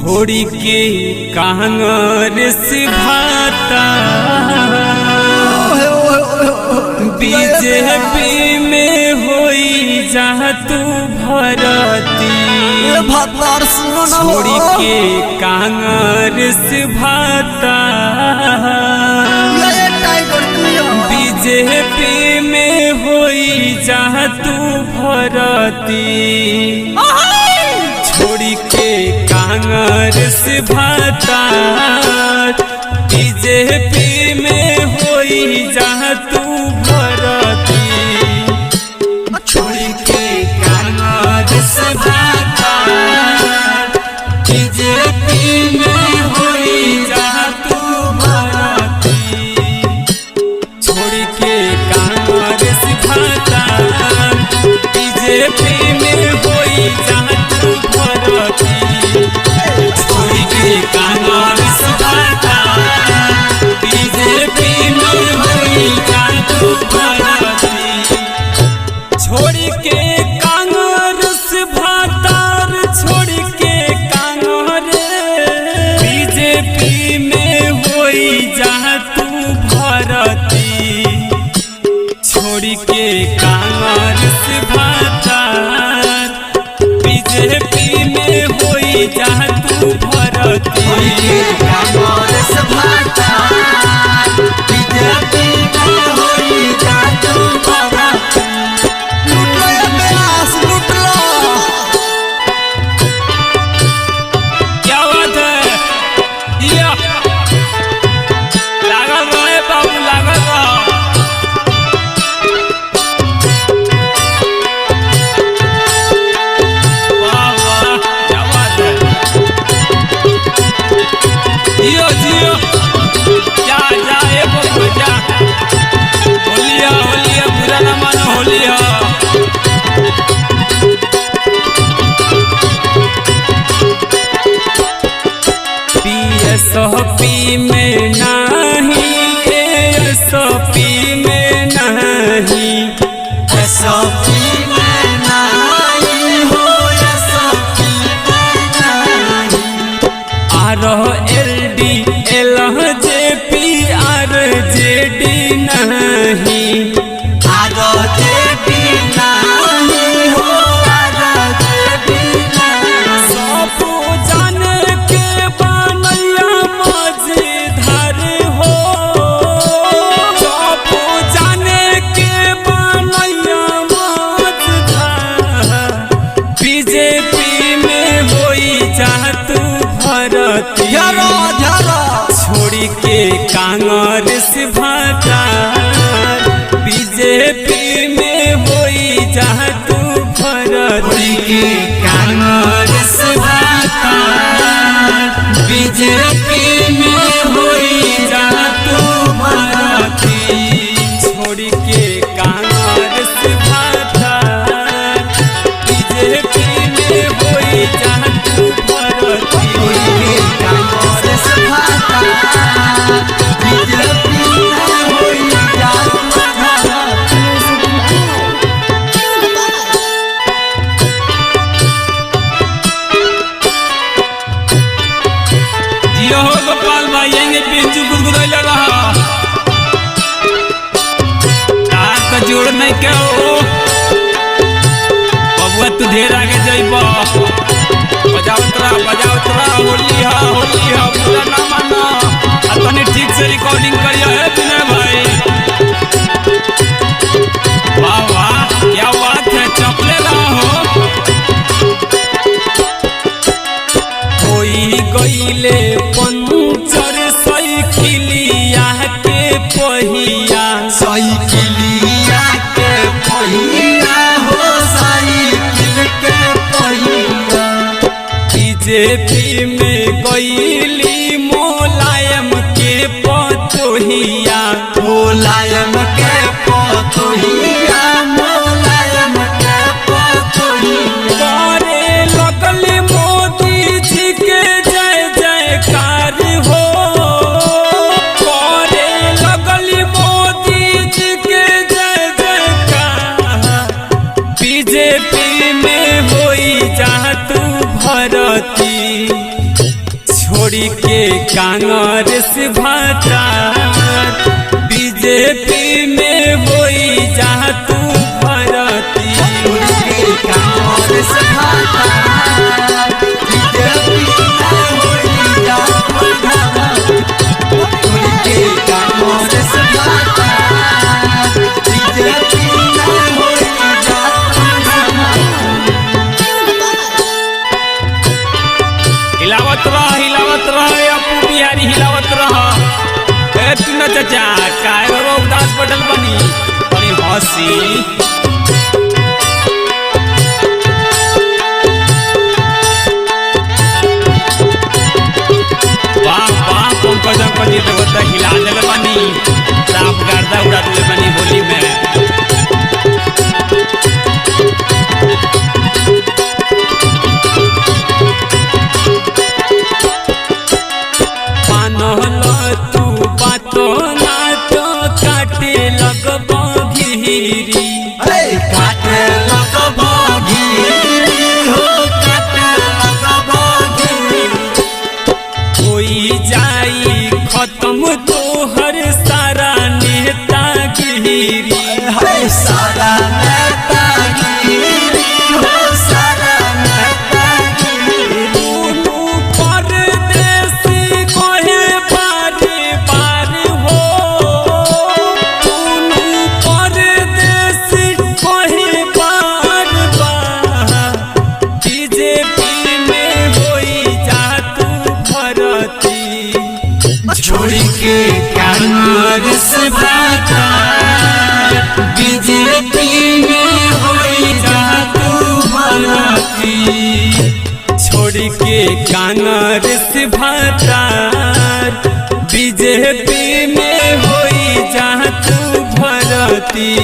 छोड़ी के कांग्रेस भाता बीजेपी में होई जा तू भरती छोड़ी के कांग्रेस भाता बीजेपी में होई जा तू भरती छोड़ी के कांग्रेस भाता बीजेपी में होई जा तू भरती छोड़ी के कांग्रेस भाता बीजेपी में होई जा तू भरती छोड़ी के कांग्रेस भाता बीजेपी में होई जा तू भरती छोड़ी के कांग्रेस भाता बीजेपी में होई जा तू भरती छोड़ी के कांग्रेस भाता छोड़ी के कांग्रेस बीजेपी में होई जा तू भरती छोड़ी के कांग्रेस भाता बीजेपी में होई जा तू भरती कांग्रेस भाता बीजेपी में होई जा तू भरती क्या बात है दिया लागल रहे बाबू लागल रहा जियो जियो जा जा ए बबू जा होलिया होलिया बुरा ना मानो होलिया पी में नहीं एसपी में नहीं एसपी में नहीं हो एसपी में नहीं RLD LJP RJD नहीं RJD नहीं हो RJD नहीं सब जाने के बनैया मझधार हो सब जाने के बनैया मझधार बीजेपी में होई जा तू भरती छोड़ी के कांग्रेस भाता बीजेपी में होई जा तू भरती कांग्रेस भाता बीजेपी में होई जा तू भरती छोड़ी के कांग्रेस भाता बीजेपी में होई जा तू भरती कांग्रेस भाता बीजेपी में होई जा तू भरती जियो हो गोपाल भाई यहीं पिंजू गुदगुदैले रहा तार का जोड़ नहीं क्या हो बबुआ तू ढेर आगे जाइबा बजावत रहा होली हा पूरा ना माना अपने ठीक से रिकॉर्डिंग करिया है विनय भाई वाह वाह क्या बात है चपले रहा होई गईले पंचर साइकिलिया के पहिया हो साइकिल के पहिया बीजेपी में गईली मोलायम के पतोहिया मोलायम के पतोहिया मोलायम के पतोहिया करे लगल मोदी जी के जय जयकार हो करे लगल मोदी जी के जय जयकार बीजेपी में होई जा तू भरती छोड़ी के कांग्रेस भातार बीजेपी में होई जा तू भरती। कांग्रेस भातार बीजेपी में होई जा तू भरती। छोड़ी के कांग्रेस भातार बीजेपी में होई जा तू भरती। हिलावत रह अपू बिहारी हिलावत रह। तू न चाचा काय बाबा उदास पटल बनी बड़ी हंसी। वाह वाह पंकज अंकल जी तो हिला दिल बनी साफ गर्दा उड़ा दिल बनी होली में। खत्म तो हर सारा नेतागिरी सारा नेतागिरी हो सारा नेतागिरी। परदेसी कोहे बारे बार हो परदेसी कोहे बार बार बीजेपी में होई जा तू भरती। छोड़ी के कांग्रेस भातार बीजेपी में होई जा तू भरती। छोड़ी के कांग्रेस भातार बीजेपी में होई जा तू भरती।